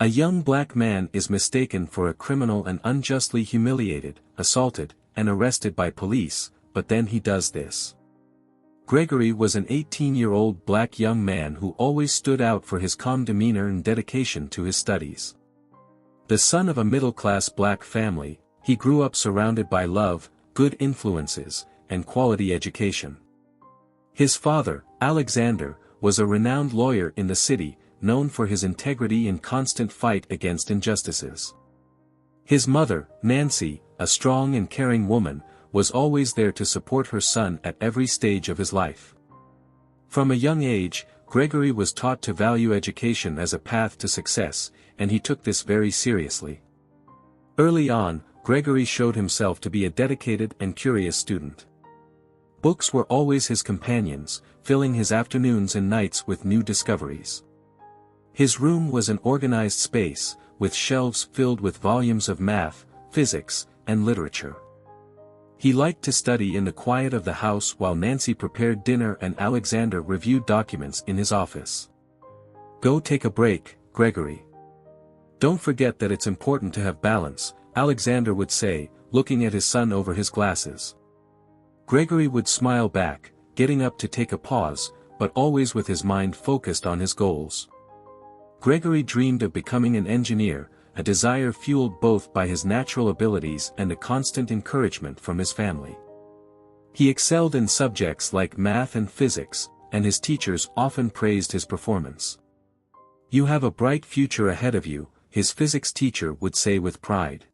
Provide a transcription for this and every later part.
A young black man is mistaken for a criminal and unjustly humiliated, assaulted, and arrested by police, but then he does this. Gregory was an 18-year-old black young man who always stood out for his calm demeanor and dedication to his studies. The son of a middle-class black family, he grew up surrounded by love, good influences, and quality education. His father, Alexander, was a renowned lawyer in the city, known for his integrity and constant fight against injustices. His mother, Nancy, a strong and caring woman, was always there to support her son at every stage of his life. From a young age, Gregory was taught to value education as a path to success, and he took this very seriously. Early on, Gregory showed himself to be a dedicated and curious student. Books were always his companions, filling his afternoons and nights with new discoveries. His room was an organized space, with shelves filled with volumes of math, physics, and literature. He liked to study in the quiet of the house while Nancy prepared dinner and Alexander reviewed documents in his office. "Go take a break, Gregory. Don't forget that it's important to have balance," Alexander would say, looking at his son over his glasses. Gregory would smile back, getting up to take a pause, but always with his mind focused on his goals. Gregory dreamed of becoming an engineer, a desire fueled both by his natural abilities and a constant encouragement from his family. He excelled in subjects like math and physics, and his teachers often praised his performance. "You have a bright future ahead of you," his physics teacher would say with pride.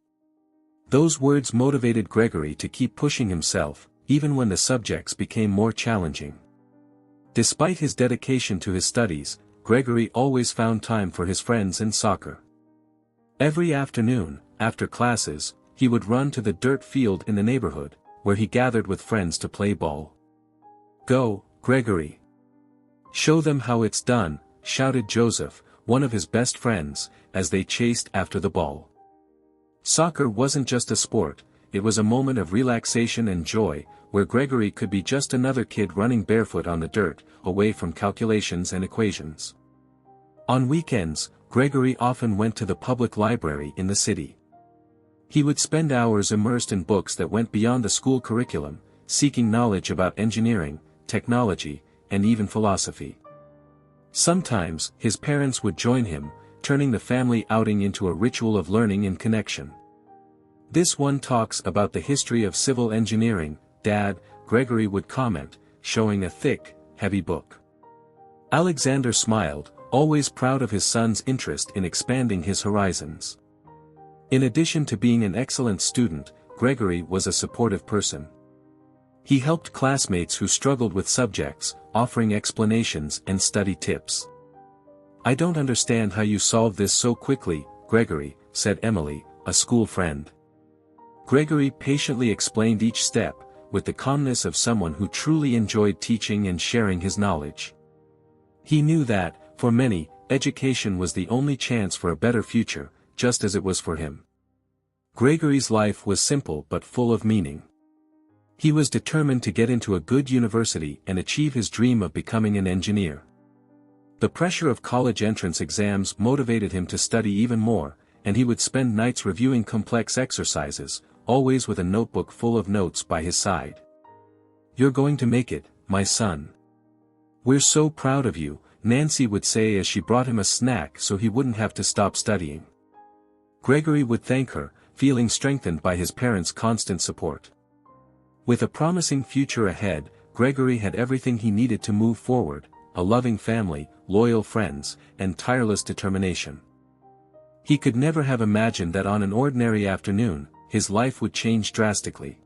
Those words motivated Gregory to keep pushing himself, even when the subjects became more challenging. Despite his dedication to his studies, Gregory always found time for his friends and soccer. Every afternoon, after classes, he would run to the dirt field in the neighborhood, where he gathered with friends to play ball. "Go, Gregory. Show them how it's done," shouted Joseph, one of his best friends, as they chased after the ball. Soccer wasn't just a sport, it was a moment of relaxation and joy, where Gregory could be just another kid running barefoot on the dirt, away from calculations and equations. On weekends, Gregory often went to the public library in the city. He would spend hours immersed in books that went beyond the school curriculum, seeking knowledge about engineering, technology, and even philosophy. Sometimes, his parents would join him, turning the family outing into a ritual of learning and connection. "This one talks about the history of civil engineering, Dad," Gregory would comment, showing a thick, heavy book. Alexander smiled, always proud of his son's interest in expanding his horizons. In addition to being an excellent student, Gregory was a supportive person. He helped classmates who struggled with subjects, offering explanations and study tips. "I don't understand how you solved this so quickly, Gregory," said Emily, a school friend. Gregory patiently explained each step, with the calmness of someone who truly enjoyed teaching and sharing his knowledge. He knew that, for many, education was the only chance for a better future, just as it was for him. Gregory's life was simple but full of meaning. He was determined to get into a good university and achieve his dream of becoming an engineer. The pressure of college entrance exams motivated him to study even more, and he would spend nights reviewing complex exercises, always with a notebook full of notes by his side. "You're going to make it, my son. We're so proud of you," Nancy would say as she brought him a snack so he wouldn't have to stop studying. Gregory would thank her, feeling strengthened by his parents' constant support. With a promising future ahead, Gregory had everything he needed to move forward: a loving family, loyal friends, and tireless determination. He could never have imagined that on an ordinary afternoon, his life would change drastically.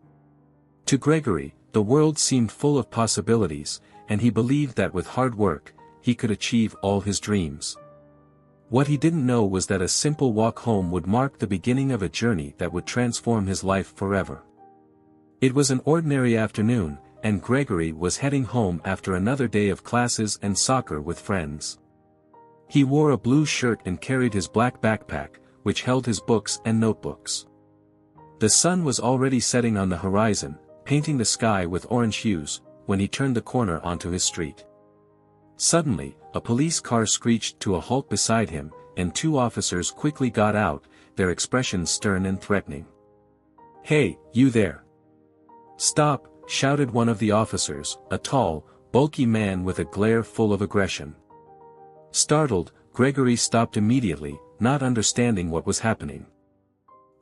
To Gregory, the world seemed full of possibilities, and he believed that with hard work, he could achieve all his dreams. What he didn't know was that a simple walk home would mark the beginning of a journey that would transform his life forever. It was an ordinary afternoon, and Gregory was heading home after another day of classes and soccer with friends. He wore a blue shirt and carried his black backpack, which held his books and notebooks. The sun was already setting on the horizon, painting the sky with orange hues, when he turned the corner onto his street. Suddenly, a police car screeched to a halt beside him, and two officers quickly got out, their expressions stern and threatening. "Hey, you there! Stop!" shouted one of the officers, a tall, bulky man with a glare full of aggression. Startled, Gregory stopped immediately, not understanding what was happening.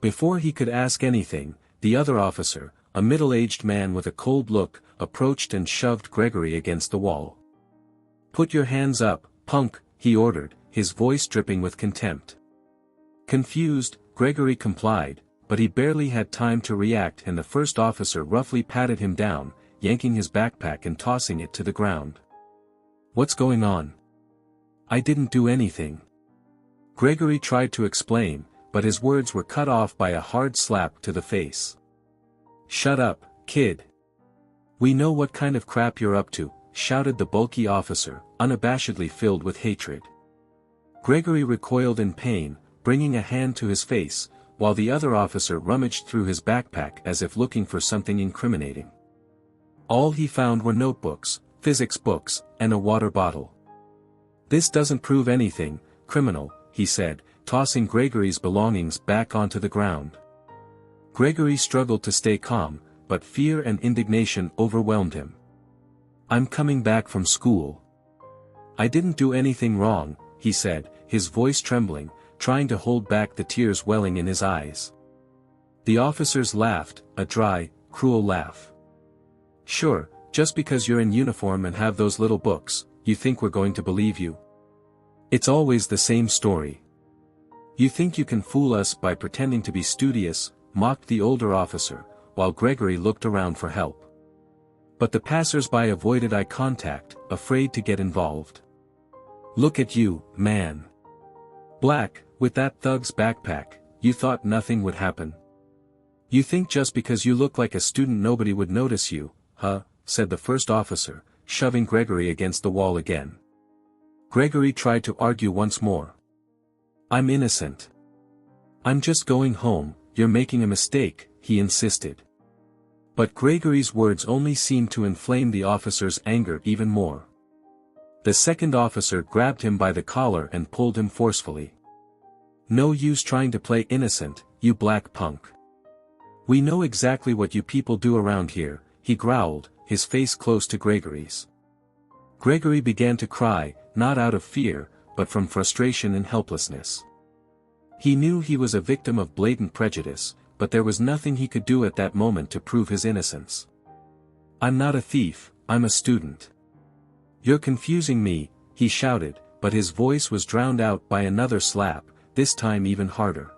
Before he could ask anything, the other officer, a middle-aged man with a cold look, approached and shoved Gregory against the wall. "Put your hands up, punk," he ordered, his voice dripping with contempt. Confused, Gregory complied, but he barely had time to react and the first officer roughly patted him down, yanking his backpack and tossing it to the ground. "What's going on? I didn't do anything." Gregory tried to explain, but his words were cut off by a hard slap to the face. "Shut up, kid. We know what kind of crap you're up to," shouted the bulky officer, unabashedly filled with hatred. Gregory recoiled in pain, bringing a hand to his face, while the other officer rummaged through his backpack as if looking for something incriminating. All he found were notebooks, physics books, and a water bottle. "This doesn't prove anything, criminal," he said, tossing Gregory's belongings back onto the ground. Gregory struggled to stay calm, but fear and indignation overwhelmed him. "I'm coming back from school. I didn't do anything wrong," he said, his voice trembling, trying to hold back the tears welling in his eyes. The officers laughed, a dry, cruel laugh. "Sure, just because you're in uniform and have those little books, you think we're going to believe you? It's always the same story. You think you can fool us by pretending to be studious," mocked the older officer, while Gregory looked around for help. But the passers-by avoided eye contact, afraid to get involved. "Look at you, man. Black, with that thug's backpack, you thought nothing would happen? You think just because you look like a student nobody would notice you, huh?" said the first officer, shoving Gregory against the wall again. Gregory tried to argue once more. "I'm innocent. I'm just going home, you're making a mistake," he insisted. But Gregory's words only seemed to inflame the officer's anger even more. The second officer grabbed him by the collar and pulled him forcefully. "No use trying to play innocent, you black punk. We know exactly what you people do around here," he growled, his face close to Gregory's. Gregory began to cry, not out of fear, but from frustration and helplessness. He knew he was a victim of blatant prejudice, but there was nothing he could do at that moment to prove his innocence. "I'm not a thief, I'm a student." "You're confusing me," he shouted, but his voice was drowned out by another slap, this time even harder.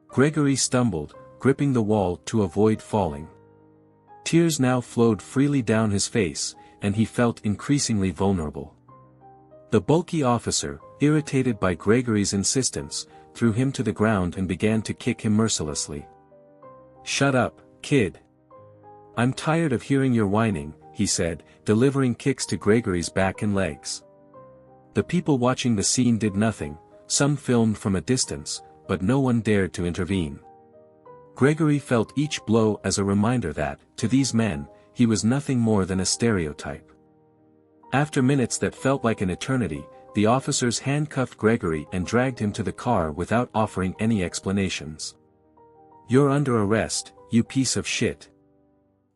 Gregory stumbled, gripping the wall to avoid falling. Tears now flowed freely down his face, and he felt increasingly vulnerable. The bulky officer, irritated by Gregory's insistence, threw him to the ground and began to kick him mercilessly. "Shut up, kid. I'm tired of hearing your whining," he said, delivering kicks to Gregory's back and legs. The people watching the scene did nothing, some filmed from a distance, but no one dared to intervene. Gregory felt each blow as a reminder that, to these men, he was nothing more than a stereotype. After minutes that felt like an eternity, the officers handcuffed Gregory and dragged him to the car without offering any explanations. "You're under arrest, you piece of shit.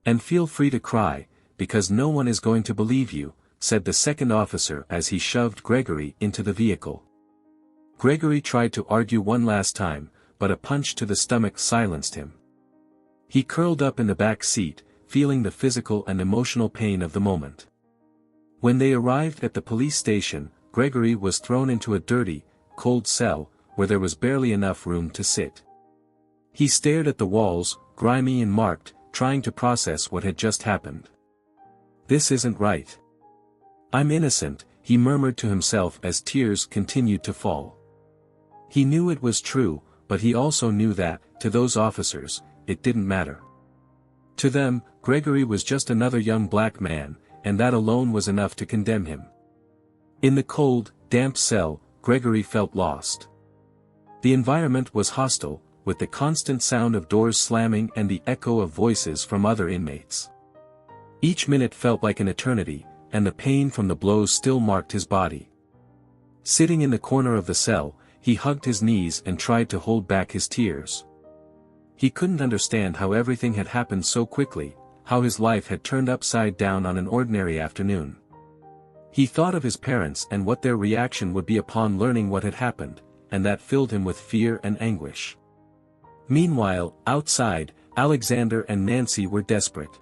And feel free to cry, because no one is going to believe you," said the second officer as he shoved Gregory into the vehicle. Gregory tried to argue one last time, but a punch to the stomach silenced him. He curled up in the back seat, feeling the physical and emotional pain of the moment. When they arrived at the police station, Gregory was thrown into a dirty, cold cell, where there was barely enough room to sit. He stared at the walls, grimy and marked, trying to process what had just happened. "This isn't right. I'm innocent," he murmured to himself as tears continued to fall. He knew it was true, but he also knew that, to those officers, it didn't matter. To them, Gregory was just another young black man, and that alone was enough to condemn him. In the cold, damp cell, Gregory felt lost. The environment was hostile, with the constant sound of doors slamming and the echo of voices from other inmates. Each minute felt like an eternity, and the pain from the blows still marked his body. Sitting in the corner of the cell, he hugged his knees and tried to hold back his tears. He couldn't understand how everything had happened so quickly, how his life had turned upside down on an ordinary afternoon. He thought of his parents and what their reaction would be upon learning what had happened, and that filled him with fear and anguish. Meanwhile, outside, Alexander and Nancy were desperate.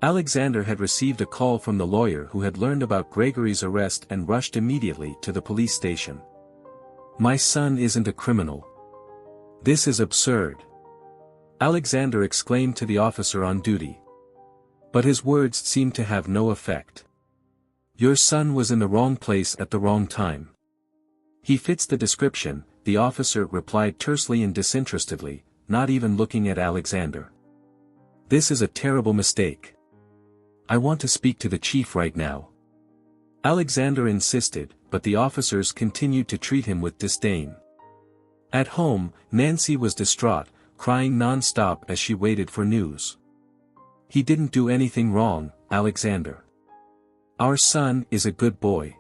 Alexander had received a call from the lawyer who had learned about Gregory's arrest and rushed immediately to the police station. "My son isn't a criminal. This is absurd," Alexander exclaimed to the officer on duty. But his words seemed to have no effect. "Your son was in the wrong place at the wrong time. He fits the description," the officer replied tersely and disinterestedly, not even looking at Alexander. "This is a terrible mistake. I want to speak to the chief right now." Alexander insisted, but the officers continued to treat him with disdain. At home, Nancy was distraught, crying non-stop as she waited for news. "He didn't do anything wrong, Alexander. Our son is a good boy."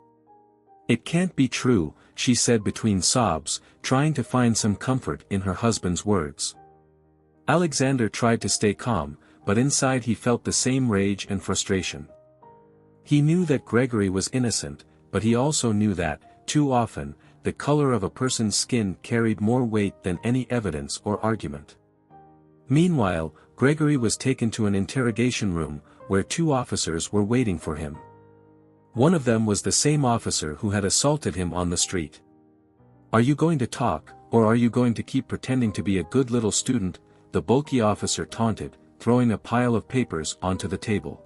"It can't be true," she said between sobs, trying to find some comfort in her husband's words. Alexander tried to stay calm, but inside he felt the same rage and frustration. He knew that Gregory was innocent, but he also knew that, too often, the color of a person's skin carried more weight than any evidence or argument. Meanwhile, Gregory was taken to an interrogation room, where two officers were waiting for him. One of them was the same officer who had assaulted him on the street. "Are you going to talk, or are you going to keep pretending to be a good little student?" the bulky officer taunted, throwing a pile of papers onto the table.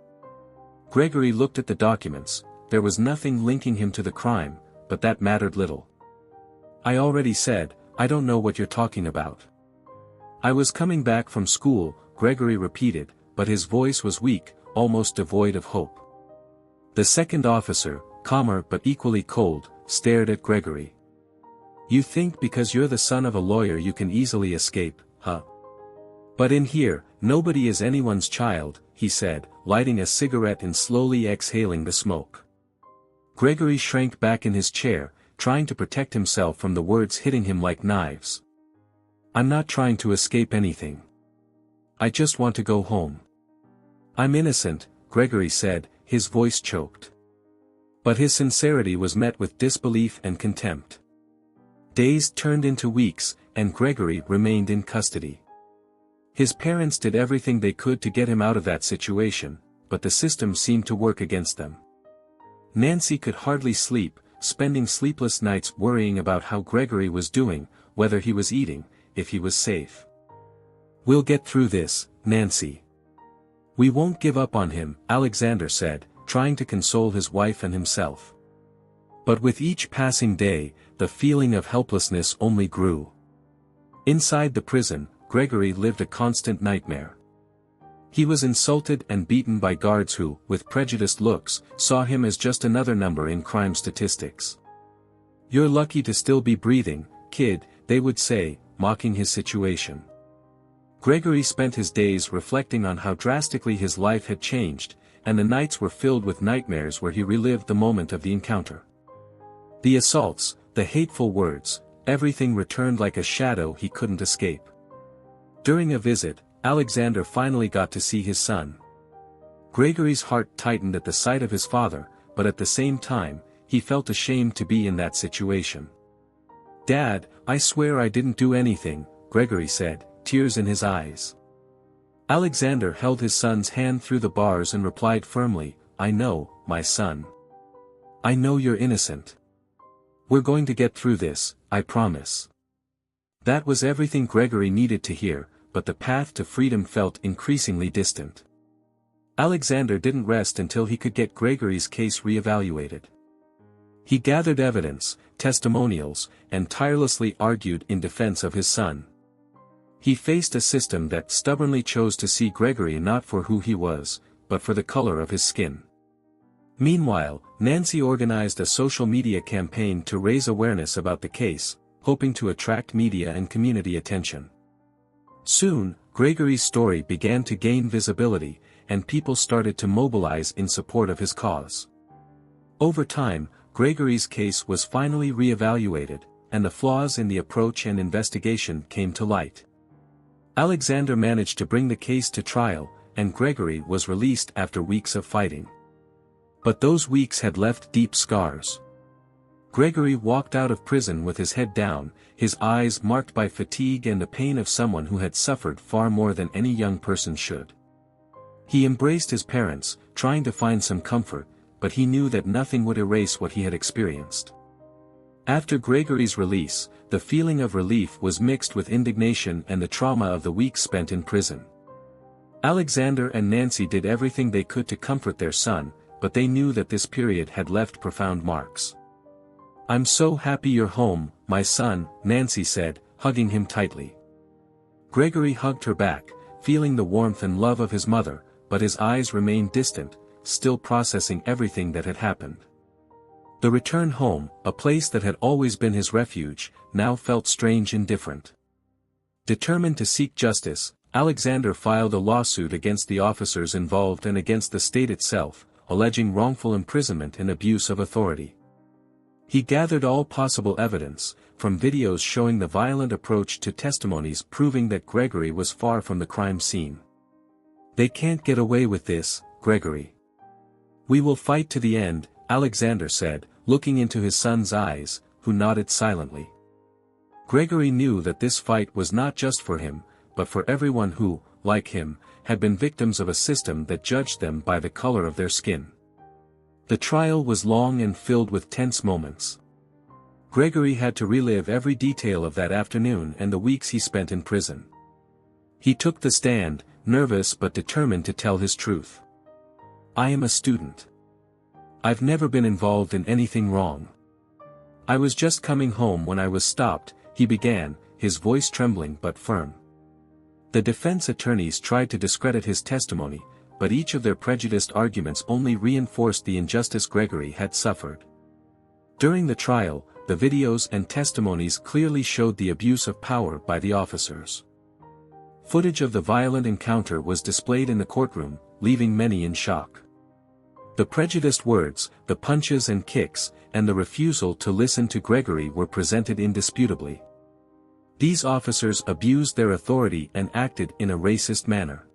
Gregory looked at the documents. There was nothing linking him to the crime, but that mattered little. "I already said, I don't know what you're talking about." "I was coming back from school," Gregory repeated, but his voice was weak, almost devoid of hope. The second officer, calmer but equally cold, stared at Gregory. "You think because you're the son of a lawyer you can easily escape, huh? But in here, nobody is anyone's child," he said, lighting a cigarette and slowly exhaling the smoke. Gregory shrank back in his chair, trying to protect himself from the words hitting him like knives. "I'm not trying to escape anything. I just want to go home." "I'm innocent," Gregory said, his voice choked. But his sincerity was met with disbelief and contempt. Days turned into weeks, and Gregory remained in custody. His parents did everything they could to get him out of that situation, but the system seemed to work against them. Nancy could hardly sleep, spending sleepless nights worrying about how Gregory was doing, whether he was eating, if he was safe. "We'll get through this, Nancy. We won't give up on him," Alexander said, trying to console his wife and himself. But with each passing day, the feeling of helplessness only grew. Inside the prison, Gregory lived a constant nightmare. He was insulted and beaten by guards who, with prejudiced looks, saw him as just another number in crime statistics. "You're lucky to still be breathing, kid," they would say, mocking his situation. Gregory spent his days reflecting on how drastically his life had changed, and the nights were filled with nightmares where he relived the moment of the encounter. The assaults, the hateful words, everything returned like a shadow he couldn't escape. During a visit, Alexander finally got to see his son. Gregory's heart tightened at the sight of his father, but at the same time, he felt ashamed to be in that situation. "Dad, I swear I didn't do anything," Gregory said, tears in his eyes. Alexander held his son's hand through the bars and replied firmly, "I know, my son. I know you're innocent. We're going to get through this, I promise." That was everything Gregory needed to hear, but the path to freedom felt increasingly distant. Alexander didn't rest until he could get Gregory's case re-evaluated. He gathered evidence, testimonials, and tirelessly argued in defense of his son. He faced a system that stubbornly chose to see Gregory not for who he was, but for the color of his skin. Meanwhile, Nancy organized a social media campaign to raise awareness about the case, hoping to attract media and community attention. Soon, Gregory's story began to gain visibility, and people started to mobilize in support of his cause. Over time, Gregory's case was finally re-evaluated, and the flaws in the approach and investigation came to light. Alexander managed to bring the case to trial, and Gregory was released after weeks of fighting. But those weeks had left deep scars. Gregory walked out of prison with his head down, his eyes marked by fatigue and the pain of someone who had suffered far more than any young person should. He embraced his parents, trying to find some comfort, but he knew that nothing would erase what he had experienced. After Gregory's release, the feeling of relief was mixed with indignation and the trauma of the weeks spent in prison. Alexander and Nancy did everything they could to comfort their son, but they knew that this period had left profound marks. "I'm so happy you're home, my son," Nancy said, hugging him tightly. Gregory hugged her back, feeling the warmth and love of his mother, but his eyes remained distant, still processing everything that had happened. The return home, a place that had always been his refuge, now felt strange and different. Determined to seek justice, Alexander filed a lawsuit against the officers involved and against the state itself, alleging wrongful imprisonment and abuse of authority. He gathered all possible evidence, from videos showing the violent approach to testimonies proving that Gregory was far from the crime scene. "They can't get away with this, Gregory. We will fight to the end," Alexander said, looking into his son's eyes, who nodded silently. Gregory knew that this fight was not just for him, but for everyone who, like him, had been victims of a system that judged them by the color of their skin. The trial was long and filled with tense moments. Gregory had to relive every detail of that afternoon and the weeks he spent in prison. He took the stand, nervous but determined to tell his truth. "I am a student. I've never been involved in anything wrong. I was just coming home when I was stopped," he began, his voice trembling but firm. The defense attorneys tried to discredit his testimony, but each of their prejudiced arguments only reinforced the injustice Gregory had suffered. During the trial, the videos and testimonies clearly showed the abuse of power by the officers. Footage of the violent encounter was displayed in the courtroom, leaving many in shock. The prejudiced words, the punches and kicks, and the refusal to listen to Gregory were presented indisputably. These officers abused their authority and acted in a racist manner.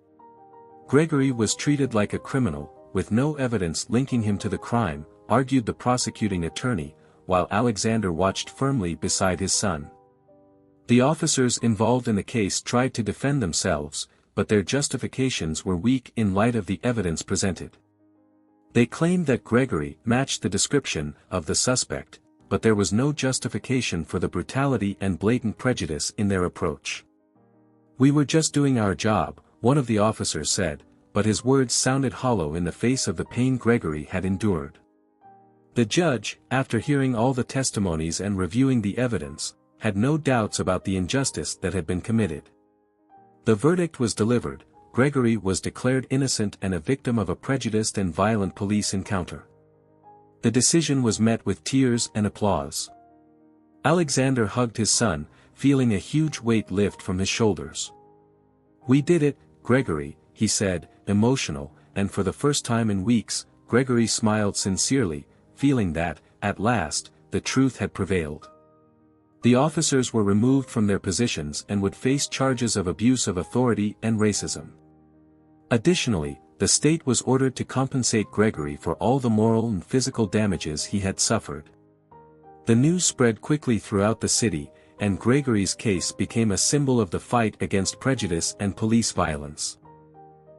Gregory was treated like a criminal, with no evidence linking him to the crime, argued the prosecuting attorney, while Alexander watched firmly beside his son. The officers involved in the case tried to defend themselves, but their justifications were weak in light of the evidence presented. They claimed that Gregory matched the description of the suspect, but there was no justification for the brutality and blatant prejudice in their approach. "We were just doing our job," one of the officers said, but his words sounded hollow in the face of the pain Gregory had endured. The judge, after hearing all the testimonies and reviewing the evidence, had no doubts about the injustice that had been committed. The verdict was delivered. Gregory was declared innocent and a victim of a prejudiced and violent police encounter. The decision was met with tears and applause. Alexander hugged his son, feeling a huge weight lift from his shoulders. "We did it, Gregory," he said, emotional, and for the first time in weeks, Gregory smiled sincerely, feeling that, at last, the truth had prevailed. The officers were removed from their positions and would face charges of abuse of authority and racism. Additionally, the state was ordered to compensate Gregory for all the moral and physical damages he had suffered. The news spread quickly throughout the city, and Gregory's case became a symbol of the fight against prejudice and police violence.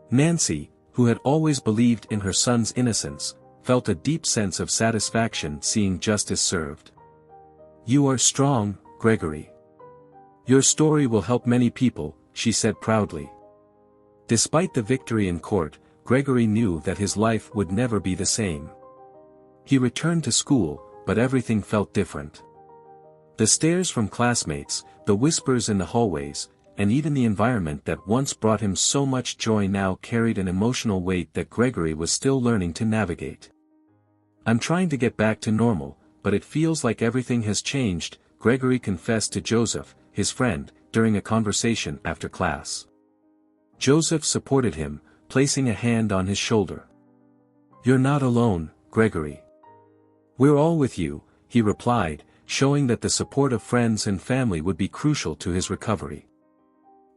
Nancy, who had always believed in her son's innocence, felt a deep sense of satisfaction seeing justice served. "You are strong, Gregory. Your story will help many people," she said proudly. Despite the victory in court, Gregory knew that his life would never be the same. He returned to school, but everything felt different. The stares from classmates, the whispers in the hallways, and even the environment that once brought him so much joy now carried an emotional weight that Gregory was still learning to navigate. "I'm trying to get back to normal, but it feels like everything has changed," Gregory confessed to Joseph, his friend, during a conversation after class. Joseph supported him, placing a hand on his shoulder. "You're not alone, Gregory. We're all with you," he replied, showing that the support of friends and family would be crucial to his recovery.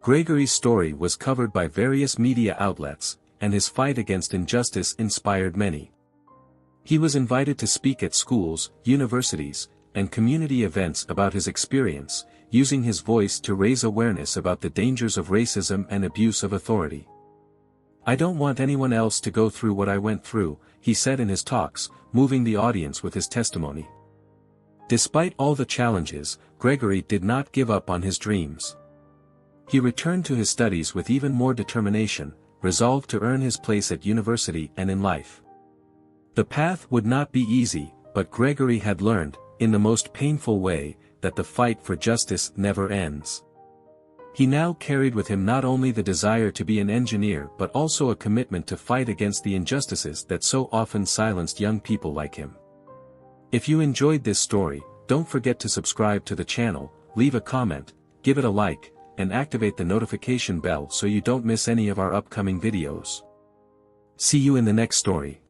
Gregory's story was covered by various media outlets, and his fight against injustice inspired many. He was invited to speak at schools, universities, and community events about his experience, using his voice to raise awareness about the dangers of racism and abuse of authority. "I don't want anyone else to go through what I went through," he said in his talks, moving the audience with his testimony. Despite all the challenges, Gregory did not give up on his dreams. He returned to his studies with even more determination, resolved to earn his place at university and in life. The path would not be easy, but Gregory had learned, in the most painful way, that the fight for justice never ends. He now carried with him not only the desire to be an engineer but also a commitment to fight against the injustices that so often silenced young people like him. If you enjoyed this story, don't forget to subscribe to the channel, leave a comment, give it a like, and activate the notification bell so you don't miss any of our upcoming videos. See you in the next story.